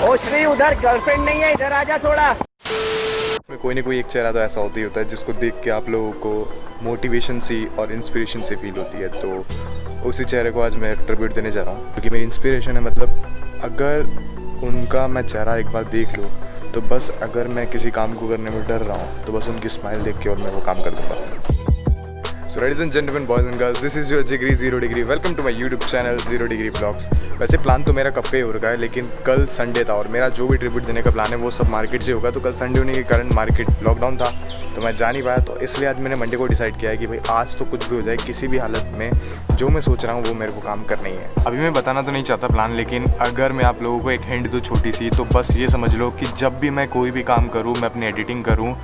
ओ श्री, उधर गर्लफ्रेंड नहीं है, इधर आजा थोड़ा। कोई ना कोई एक चेहरा तो ऐसा होता ही होता है जिसको देख के आप लोगों को मोटिवेशन सी और इंस्पिरेशन सी फील होती है। तो उसी चेहरे को आज मैं ट्रिब्यूट देने जा रहा हूँ क्योंकि मेरी इंस्पिरेशन है। मतलब अगर उनका मैं चेहरा एक बार देख लूँ तो बस, अगर मैं किसी काम को करने में डर रहा हूँ तो बस उनकी स्माइल देख के और मैं वो काम कर दूँगा। So ladies and gentlemen, boys and girls, this is your Jiggri 0 Degree. Welcome to my YouTube channel 0 Degree Vlogs. वैसे प्लान तो मेरा कब का ही हो रखा है, लेकिन कल संडे था और मेरा जो भी ट्रिब्यूट देने का प्लान है वो सब मार्केट से होगा। तो कल संडे होने के कारण मार्केट लॉकडाउन था तो मैं जा नहीं पाया। तो इसलिए आज मैंने मंडे को डिसाइड किया है कि भाई आज तो कुछ भी हो जाए, किसी भी हालत में जो मैं सोच रहा हूँ वो मेरे को काम करना ही है। अभी मैं बताना तो नहीं चाहता प्लान, लेकिन अगर मैं आप लोगों को एक हिंट दूँ छोटी सी, तो बस ये समझ लो कि जब भी मैं कोई भी काम करूँ, मैं अपनी एडिटिंग करूँ,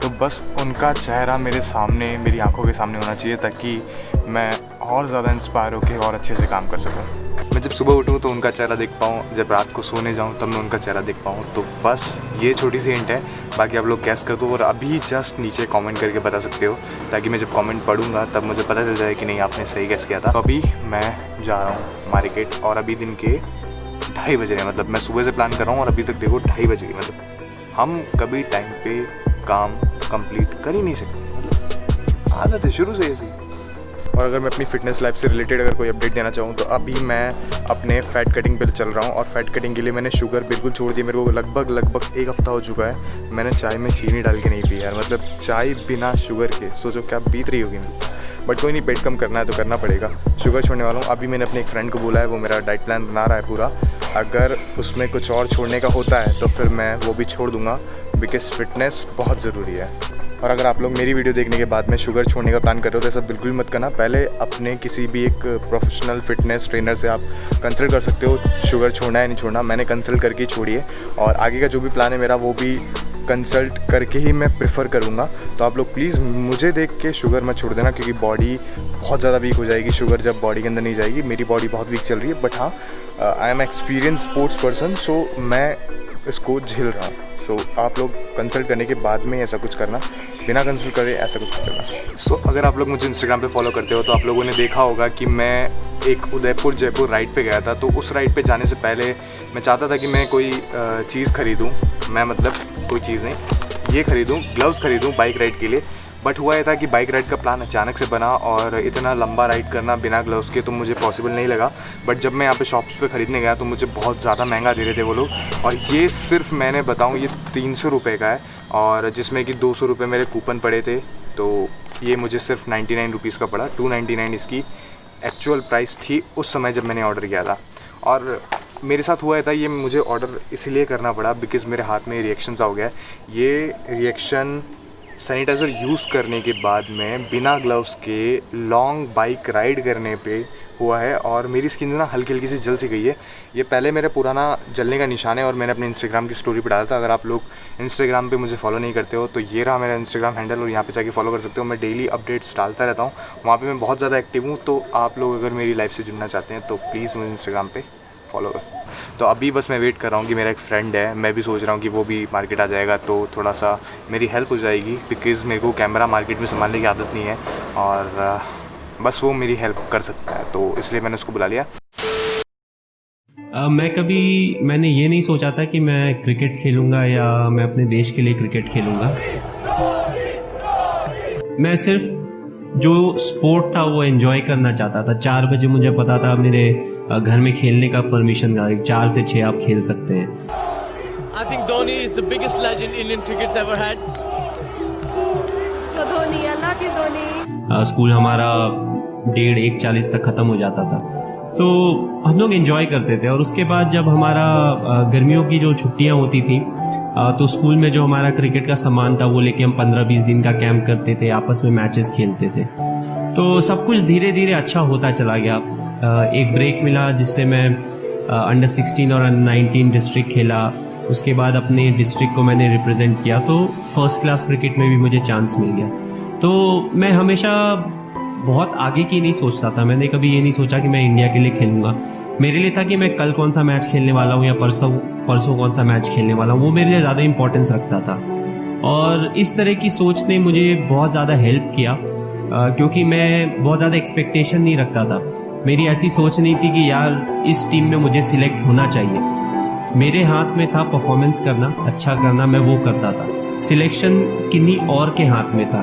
तो बस उनका चेहरा मेरे सामने, मेरी आंखों के सामने होना चाहिए ताकि मैं और ज़्यादा इंस्पायर होकर और अच्छे से काम कर सकूँ। मैं जब सुबह उठूँ तो उनका चेहरा देख पाऊँ, जब रात को सोने जाऊँ तब मैं उनका चेहरा देख पाऊँ। तो बस ये छोटी सी हिंट है, बाकी आप लोग गैस कर दो और अभी जस्ट नीचे कमेंट करके बता सकते हो ताकि मैं जब कमेंट पढ़ूँगा तब मुझे पता चल जाए कि नहीं आपने सही गैस किया था। तो अभी मैं जा रहा हूँ मार्केट और अभी दिन के 2:30 बज रहे हैं। मतलब मैं सुबह से प्लान कर रहा हूँ और अभी तक देखो 2:30 बज गए। मतलब हम कभी टाइम पे काम कंप्लीट कर ही नहीं सकते, मतलब आदत है शुरू से ऐसी। और अगर मैं अपनी फिटनेस लाइफ से रिलेटेड अगर कोई अपडेट देना चाहूँ तो अभी मैं अपने फ़ैट कटिंग पे चल रहा हूँ और फैट कटिंग के लिए मैंने शुगर बिल्कुल छोड़ दी। मेरे को लगभग 1 हफ़्ता हो चुका है मैंने चाय में चीनी डाल के नहीं पी यार। मतलब चाय बिना शुगर के सोचो क्या बीत रही होगी मेरी। बट कोई नहीं, पेट कम करना है तो करना पड़ेगा। शुगर छोड़ने वाला हूँ। अभी मैंने अपने एक फ्रेंड को बोला है, वो मेरा डाइट प्लान बना रहा है पूरा। अगर उसमें कुछ और छोड़ने का होता है तो फिर मैं वो भी छोड़ दूँगा, बिकॉज़ फिटनेस बहुत ज़रूरी है। और अगर आप लोग मेरी वीडियो देखने के बाद में शुगर छोड़ने का प्लान कर रहे हो तो ऐसा बिल्कुल भी मत करना। पहले अपने किसी भी एक प्रोफेशनल फिटनेस ट्रेनर से आप कंसल्ट कर सकते हो शुगर छोड़ना है नहीं छोड़ना। मैंने कंसल्ट करके ही छोड़ी है और आगे का जो भी प्लान है मेरा वो भी कंसल्ट करके ही मैं प्रेफर करूँगा। तो आप लोग प्लीज़ मुझे देख के शुगर मत छोड़ देना क्योंकि बॉडी बहुत ज़्यादा वीक हो जाएगी शुगर जब बॉडी के अंदर नहीं जाएगी। मेरी बॉडी बहुत वीक चल रही है, बट हाँ, I am experience sports person, so मैं इसको झेल रहा हूँ। सो आप लोग कंसल्ट करने के बाद में ऐसा कुछ करना, बिना कंसल्ट करे ऐसा कुछ करना। सो अगर आप लोग मुझे इंस्टाग्राम पे फॉलो करते हो तो आप लोगों ने देखा होगा कि मैं एक उदयपुर जयपुर राइड पे गया था। तो उस राइड पे जाने से पहले मैं चाहता था कि मैं कोई चीज़ ख़रीदूँ। मैं मतलब कोई चीज़ नहीं, ये ख़रीदूँ, ग्लव्स ख़रीदूँ बाइक राइड के लिए। बट हुआ ये था कि बाइक राइड का प्लान अचानक से बना और इतना लंबा राइड करना बिना ग्लव्स के तो मुझे पॉसिबल नहीं लगा। बट जब मैं यहाँ पे शॉप्स पे ख़रीदने गया तो मुझे बहुत ज़्यादा महंगा दे रहे थे वो लोग। और ये सिर्फ मैंने बताऊँ ये 300 रुपये का है और जिसमें कि 200 रुपये मेरे कूपन पड़े थे। तो ये मुझे सिर्फ 99 रुपीज़ का पड़ा। 299 इसकी एक्चुअल प्राइस थी उस समय जब मैंने ऑर्डर किया था। और मेरे साथ हुआ था ये मुझे ऑर्डर इसीलिए करना पड़ा बिकॉज़ मेरे हाथ में रिएक्शन सा हो गया। ये रिएक्शन सैनिटाइज़र यूज़ करने के बाद में बिना ग्लव्स के लॉन्ग बाइक राइड करने पे हुआ है और मेरी स्किन ना हल्की हल्की सी जल सी गई है। ये पहले मेरे पुराना जलने का निशान है और मैंने अपने इंस्टाग्राम की स्टोरी पर डाला था। अगर आप लोग इंस्टाग्राम पे मुझे फॉलो नहीं करते हो तो ये रहा मेरा इंस्टाग्राम हैंडल और यहाँ पे जाके फॉलो कर सकते हो। मैं डेली अपडेट्स डालता रहता हूँ, वहाँ पे मैं बहुत ज़्यादा एक्टिव हूँ। तो आप लोग अगर मेरी लाइफ से जुड़ना चाहते हैं तो प्लीज़ मुझे इंस्टाग्राम पे फॉलो कर। तो अभी बस मैं वेट कर रहा हूँ कि मेरा एक फ्रेंड है, मैं भी सोच रहा हूँ कि वो भी मार्केट आ जाएगा तो थोड़ा सा मेरी हेल्प हो जाएगी बिकॉज़ मेरे को कैमरा मार्केट में संभालने की आदत नहीं है और बस वो मेरी हेल्प कर सकता है, तो इसलिए मैंने उसको बुला लिया। मैंने ये नहीं सोचा था कि मैं क्रिकेट खेलूँगा या मैं अपने देश के लिए क्रिकेट खेलूँगा। मैं सिर्फ जो स्पोर्ट था वो एंजॉय करना चाहता था। 4 बजे मुझे पता था मेरे घर में खेलने का परमिशन था, 4 से 6 आप खेल सकते हैं। I think Dhoni is the biggest legend Indian cricket's ever had. तो धोनी, अल्लाह की धोनी। स्कूल हमारा 1:30-1:40 तक ख़त्म हो जाता था तो हम लोग एंजॉय करते थे। और उसके बाद जब हमारा गर्मियों की जो छुट्टियां होती थी तो स्कूल में जो हमारा क्रिकेट का सामान था वो लेके हम 15-20 दिन का कैंप करते थे, आपस में मैचेस खेलते थे। तो सब कुछ धीरे धीरे अच्छा होता चला गया। एक ब्रेक मिला जिससे मैं अंडर 16 और अंडर 19 डिस्ट्रिक्ट खेला। उसके बाद अपने डिस्ट्रिक्ट को मैंने रिप्रेजेंट किया तो फर्स्ट क्लास क्रिकेट में भी मुझे चांस मिल गया। तो मैं हमेशा बहुत आगे की नहीं सोचता था। मैंने कभी ये नहीं सोचा कि मैं इंडिया के लिए खेलूँगा। मेरे लिए था कि मैं कल कौन सा मैच खेलने वाला हूँ या परसों कौन सा मैच खेलने वाला हूँ, वो मेरे लिए ज़्यादा इंपॉर्टेंस रखता था। और इस तरह की सोच ने मुझे बहुत ज़्यादा हेल्प किया क्योंकि मैं बहुत ज़्यादा एक्सपेक्टेशन नहीं रखता था। मेरी ऐसी सोच नहीं थी कि यार इस टीम में मुझे सिलेक्ट होना चाहिए। मेरे हाथ में था परफॉर्मेंस करना, अच्छा करना, मैं वो करता था। सिलेक्शन किन्हीं और के हाथ में था,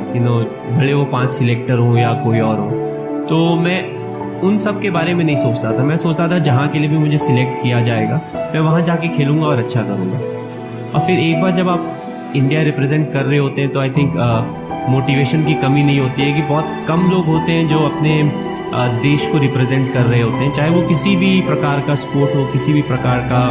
भले वो 5 सिलेक्टर हों या कोई और हो, तो मैं उन सब के बारे में नहीं सोचता था। मैं सोचता था जहाँ के लिए भी मुझे सिलेक्ट किया जाएगा मैं वहाँ जाके खेलूँगा और अच्छा करूँगा। और फिर एक बार जब आप इंडिया रिप्रेजेंट कर रहे होते हैं तो आई थिंक मोटिवेशन की कमी नहीं होती है, कि बहुत कम लोग होते हैं जो अपने देश को रिप्रेजेंट कर रहे होते हैं, चाहे वो किसी भी प्रकार का स्पोर्ट हो, किसी भी प्रकार का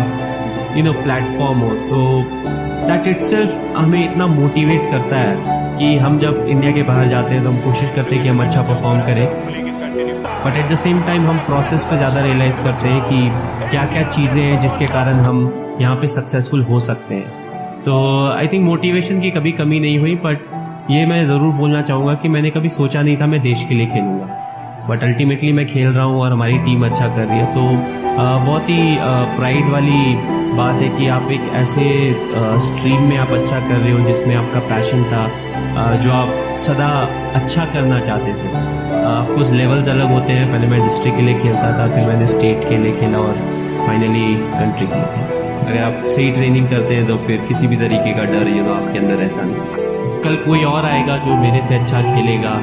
प्लेटफॉर्म हो। तो दैट इटसेल्फ हमें इतना मोटिवेट करता है कि हम जब इंडिया के बाहर जाते हैं तो हम कोशिश करते हैं कि हम अच्छा परफॉर्म करें, but at the same time हम प्रोसेस पे ज़्यादा रियलाइज़ करते हैं कि क्या क्या चीज़ें हैं जिसके कारण हम यहाँ पे सक्सेसफुल हो सकते हैं। तो आई थिंक मोटिवेशन की कभी कमी नहीं हुई, बट ये मैं ज़रूर बोलना चाहूँगा कि मैंने कभी सोचा नहीं था मैं देश के लिए खेलूँगा, बट अल्टीमेटली मैं खेल रहा हूँ और हमारी टीम अच्छा कर रही है। तो बहुत ही प्राइड वाली बात है कि आप एक ऐसे स्ट्रीम में आप अच्छा कर रहे हो जिसमें आपका पैशन था, जो आप सदा अच्छा करना चाहते थे। ऑफ कोर्स लेवल्स अलग होते हैं, पहले मैं डिस्ट्रिक्ट के लिए खेलता था, फिर मैंने स्टेट के लिए खेला और फाइनली कंट्री के लिए खेला। अगर आप सही ट्रेनिंग करते हैं तो फिर किसी भी तरीके का डर आपके अंदर रहता नहीं। कल कोई और आएगा जो मेरे से अच्छा खेलेगा,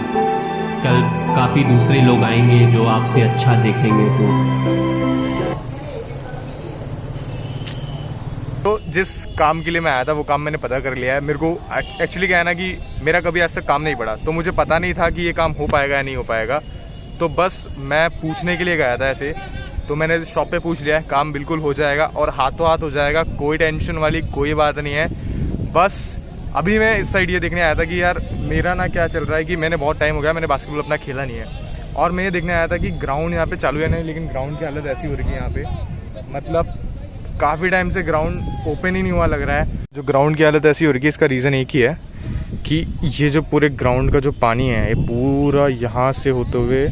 कल काफ़ी दूसरे लोग आएंगे जो आपसे अच्छा देखेंगे। तो जिस काम के लिए मैं आया था वो काम मैंने पता कर लिया है। मेरे को एक्चुअली क्या है ना कि मेरा कभी आज तक काम नहीं पड़ा, तो मुझे पता नहीं था कि ये काम हो पाएगा या नहीं हो पाएगा। तो बस मैं पूछने के लिए गया था ऐसे, तो मैंने शॉप पे पूछ लिया है, काम बिल्कुल हो जाएगा और हाथों हाथ हो जाएगा, कोई टेंशन वाली कोई बात नहीं है। बस अभी मैं इस साइड ये देखने आया था कि यार मेरा ना क्या चल रहा है, कि मैंने बहुत टाइम हो गया मैंने बास्केटबॉल अपना खेला नहीं है, और मैं ये देखने आया था कि ग्राउंड यहाँ पे चालू है नहीं, लेकिन ग्राउंड की हालत ऐसी हो रही है यहाँ पे, मतलब काफ़ी टाइम से ग्राउंड ओपन ही नहीं हुआ लग रहा है। जो ग्राउंड की हालत ऐसी हो रही है इसका रीज़न एक ही है कि ये जो पूरे ग्राउंड का जो पानी है ये पूरा यहाँ से होते हुए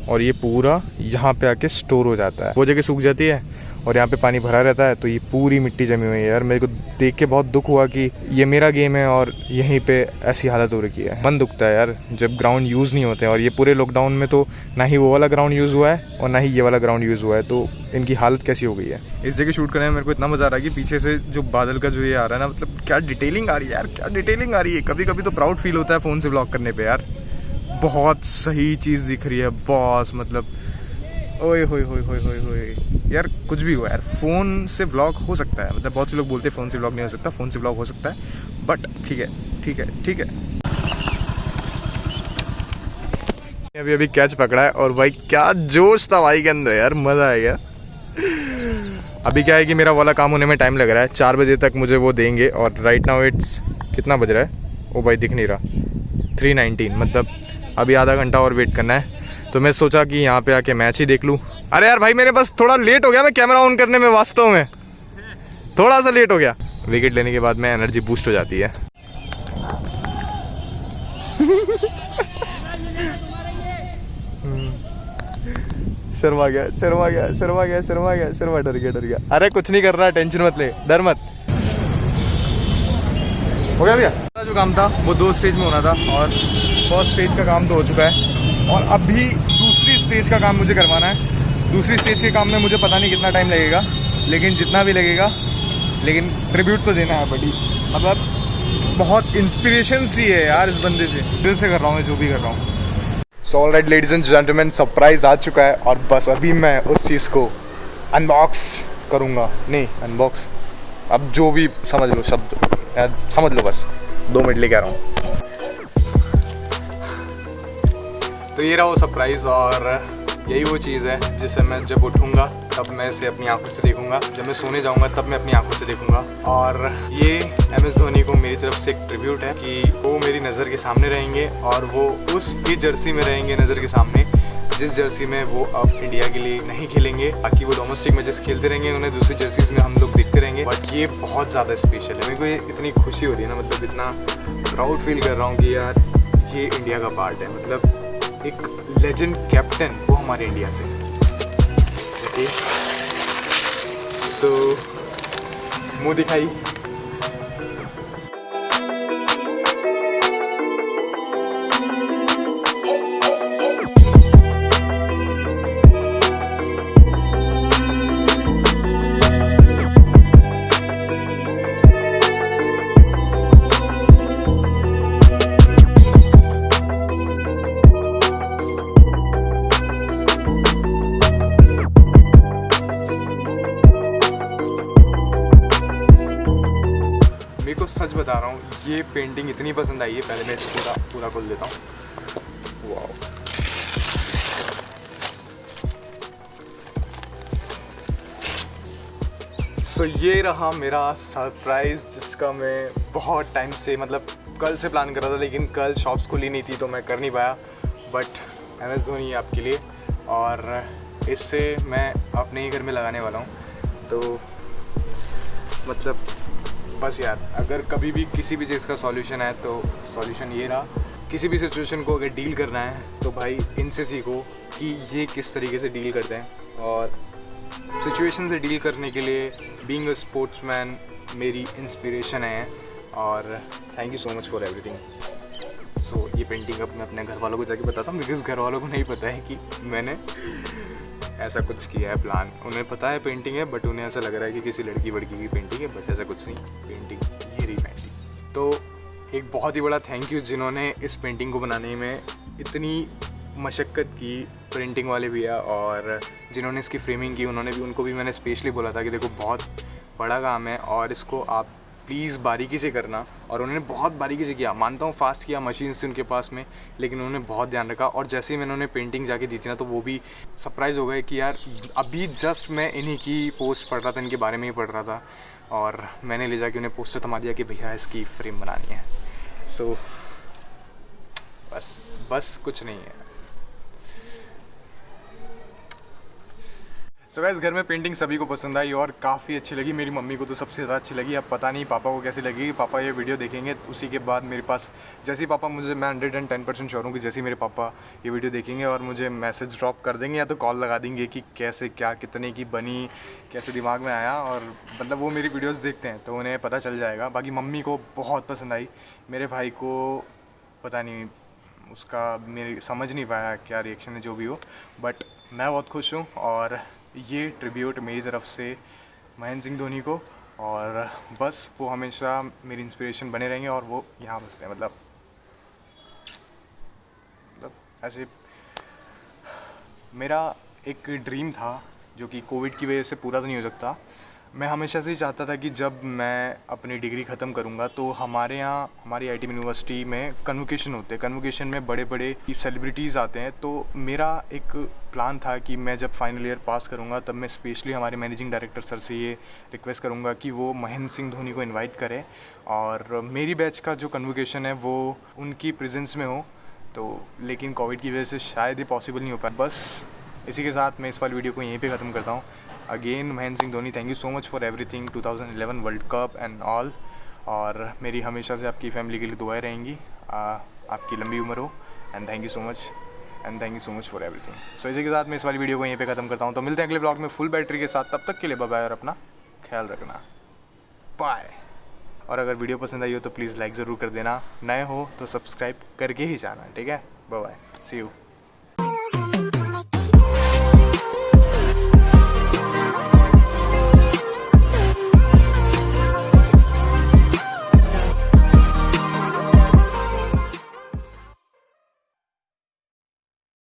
और ये पूरा यहाँ पे आके स्टोर हो जाता है, वो जगह सूख जाती है और यहाँ पे पानी भरा रहता है, तो ये पूरी मिट्टी जमी हुई है। यार मेरे को देख के बहुत दुख हुआ कि ये मेरा गेम है और यहीं पे ऐसी हालत हो रखी है। मन दुखता है यार जब ग्राउंड यूज़ नहीं होते हैं, और ये पूरे लॉकडाउन में तो ना ही वो वाला ग्राउंड यूज़ हुआ है और ना ही ये वाला ग्राउंड यूज़ हुआ है, तो इनकी हालत कैसी हो गई है। इस जगह शूट करने में मेरे को इतना मज़ा आ रहा है कि पीछे से जो बादल का जो ये आ रहा है ना, मतलब क्या डिटेलिंग आ रही है यार, क्या डिटेलिंग आ रही है। कभी कभी तो प्राउड फील होता है फ़ोन से व्लॉग करने पर यार, बहुत सही चीज़ दिख रही है बॉस, मतलब ओए होए होए होए होए होए यार, कुछ भी हो यार, फ़ोन से व्लॉग हो सकता है। मतलब बहुत से लोग बोलते हैं फ़ोन से व्लॉग नहीं हो सकता, फ़ोन से व्लॉग हो सकता है, बट ठीक है ठीक है ठीक है। अभी कैच पकड़ा है और भाई क्या जोश था भाई के अंदर यार, मज़ा आ गया। अभी क्या है कि मेरा वाला काम होने में टाइम लग रहा है, 4 बजे तक मुझे वो देंगे, और राइट नाउ इट्स कितना बज रहा है, ओ भाई दिख नहीं रहा, 3:19, मतलब अभी आधा घंटा और वेट करना है। तो मैं सोचा कि यहाँ पे आके मैच ही देख लूँ। अरे यार भाई मेरे बस थोड़ा लेट हो गया मैं कैमरा ऑन करने में, वास्तव में थोड़ा सा लेट हो गया। विकेट लेने के बाद में एनर्जी बूस्ट हो जाती है। शर्मा गया शर्मा गया शर्मा गया शर्मा गया शर्मा, डर गया। अरे कुछ नहीं कर रहा, टेंशन मत ले, डर मत। हो गया भैया, जो काम था वो 2 स्टेज में होना था, और फर्स्ट स्टेज का काम तो हो चुका है और अभी दूसरी स्टेज का काम मुझे करवाना है। दूसरी स्टेज के काम में मुझे पता नहीं कितना टाइम लगेगा, लेकिन जितना भी लगेगा, लेकिन ट्रिब्यूट तो देना है बड़ी, मतलब बहुत इंस्पिरेशन सी है यार इस बंदे से, दिल से कर रहा हूँ मैं जो भी कर रहा हूँ। So alright ladies and gentleman, surprise आ चुका है और बस अभी मैं उस चीज़ को अनबॉक्स करूँगा, नहीं अनबॉक्स, अब जो भी समझ लो शब्द यार, समझ लो, बस 2 मिनट लेके आ रहा हूँ। तो ये रहा वो सरप्राइज़, और यही वो चीज़ है जिसे मैं जब उठूँगा तब मैं इसे अपनी आंखों से देखूँगा, जब मैं सोने जाऊँगा तब मैं अपनी आंखों से देखूँगा। और ये MS धोनी को मेरी तरफ से एक ट्रिब्यूट है कि वो मेरी नज़र के सामने रहेंगे, और वो उसकी जर्सी में रहेंगे नज़र के सामने जिस जर्सी में वो अब इंडिया के लिए नहीं खेलेंगे। बाकी वो डोमेस्टिक मैचेस खेलते रहेंगे, उन्हें दूसरी जर्सीज में हम लोग दिखते रहेंगे, बट ये बहुत ज़्यादा स्पेशल है। मेरे को ये इतनी खुशी हो रही है ना, मतलब इतना प्राउड फील कर रहा हूँ कि यार ये इंडिया का पार्ट है, मतलब एक लेजेंड कैप्टन वो हमारे इंडिया से। ओके सो मुँह दिखाई। सच बता रहा हूँ, ये पेंटिंग इतनी पसंद आई है, पहले मैं इसको पूरा खोल देता हूँ। वाओ, सो ये रहा मेरा सरप्राइज़, जिसका मैं बहुत टाइम से, मतलब कल से प्लान कर रहा था, लेकिन कल शॉप्स खुली नहीं थी तो मैं कर नहीं पाया। बट MS धोनी है आपके लिए, और इससे मैं अपने ही घर में लगाने वाला हूँ। तो मतलब बस यार, अगर कभी भी किसी भी चीज़ का सॉल्यूशन है तो सॉल्यूशन ये रहा। किसी भी सिचुएशन को अगर डील करना है तो भाई इनसे सीखो कि ये किस तरीके से डील करते हैं। और सिचुएशन से डील करने के लिए बीइंग अ स्पोर्ट्समैन मेरी इंस्पिरेशन है। और thank you so much for everything. So ये पेंटिंग अब मैं अपने घर वालों को जाके बताता हूँ, बिकॉज घर वालों को नहीं पता है कि मैंने ऐसा कुछ किया है प्लान। उन्हें पता है पेंटिंग है, बट उन्हें ऐसा लग रहा है कि किसी लड़की वड़की की पेंटिंग है, बट ऐसा कुछ नहीं। पेंटिंग ये रही पेंटिंग। तो एक बहुत ही बड़ा थैंक यू जिन्होंने इस पेंटिंग को बनाने में इतनी मशक्क़त की, प्रिंटिंग वाले भैया, और जिन्होंने इसकी फ्रेमिंग की उनको भी मैंने स्पेशली बोला था कि देखो बहुत बड़ा काम है और इसको आप प्लीज़ बारीकी से करना। और उन्होंने बहुत बारीकी से किया, मानता हूँ फास्ट किया, मशीन थी उनके पास में, लेकिन उन्होंने बहुत ध्यान रखा। और जैसे ही मैंने उन्हें पेंटिंग जाके दी थी ना, तो वो भी सरप्राइज़ हो गए कि यार अभी जस्ट मैं इन्हीं की पोस्ट पढ़ रहा था, इनके बारे में ही पढ़ रहा था, और मैंने ले जाके उन्हें पोस्टर थमा दिया कि भैया इसकी फ्रेम बनानी है। सो बस कुछ नहीं है। सो गाइस, घर में पेंटिंग सभी को पसंद आई और काफ़ी अच्छी लगी। मेरी मम्मी को तो सबसे ज़्यादा अच्छी लगी। अब पता नहीं पापा को कैसी लगी। पापा ये वीडियो देखेंगे, उसी के बाद मेरे पास जैसे ही पापा मुझे, मैं 110% श्योर हूँ कि जैसे ही मेरे पापा ये वीडियो देखेंगे और मुझे मैसेज ड्रॉप कर देंगे या तो कॉल लगा देंगे कि कैसे, क्या, कितने की बनी, कैसे दिमाग में आया। और मतलब वो मेरी वीडियोज़ देखते हैं तो उन्हें पता चल जाएगा। बाकी मम्मी को बहुत पसंद आई, मेरे भाई को पता नहीं, उसका मेरी समझ नहीं पाया क्या रिएक्शन है, जो भी हो, बट मैं बहुत खुश हूँ। और ये ट्रिब्यूट मेरी तरफ से महेंद्र सिंह धोनी को, और बस वो हमेशा मेरी इंस्पिरेशन बने रहेंगे और वो यहाँ बसते हैं। मतलब ऐसे मेरा एक ड्रीम था जो कि कोविड की वजह से पूरा तो नहीं हो सकता। मैं हमेशा से ही चाहता था कि जब मैं अपनी डिग्री ख़त्म करूँगा तो हमारे यहाँ, हमारी IIT यूनिवर्सिटी में कन्वोकेशन होते हैं। कन्वोकेशन में बड़े बड़े सेलिब्रिटीज़ आते हैं। तो मेरा एक प्लान था कि मैं जब फाइनल ईयर पास करूँगा तब मैं स्पेशली हमारे मैनेजिंग डायरेक्टर सर से ये रिक्वेस्ट करूँगा कि वो महेंद्र सिंह धोनी को इन्वाइट करें और मेरी बैच का जो कन्वोकेशन है वो उनकी प्रेजेंस में हो। तो लेकिन कोविड की वजह से शायद ये पॉसिबल नहीं हो पाया। बस इसी के साथ मैं इस वाली वीडियो को यहीं पे ख़त्म करता हूँ। Again Mahendra Singh Dhoni, thank you so much for everything, 2011 world cup and all. और मेरी हमेशा से आपकी फैमिली के लिए दुआएं रहेंगी। आपकी लंबी उम्र हो, and thank you so much, and thank you so much for everything. So इसी के साथ मैं इस वाली वीडियो को यहीं पे ख़त्म करता हूँ। तो मिलते हैं अगले ब्लॉग में फुल बैटरी के साथ। तब तक के लिए बाय बाय और अपना ख्याल रखना। बाय। और अगर वीडियो पसंद आई हो तो प्लीज़ लाइक ज़रूर कर देना। नए हो तो सब्सक्राइब करके ही जाना, ठीक है। Bye bye, see you.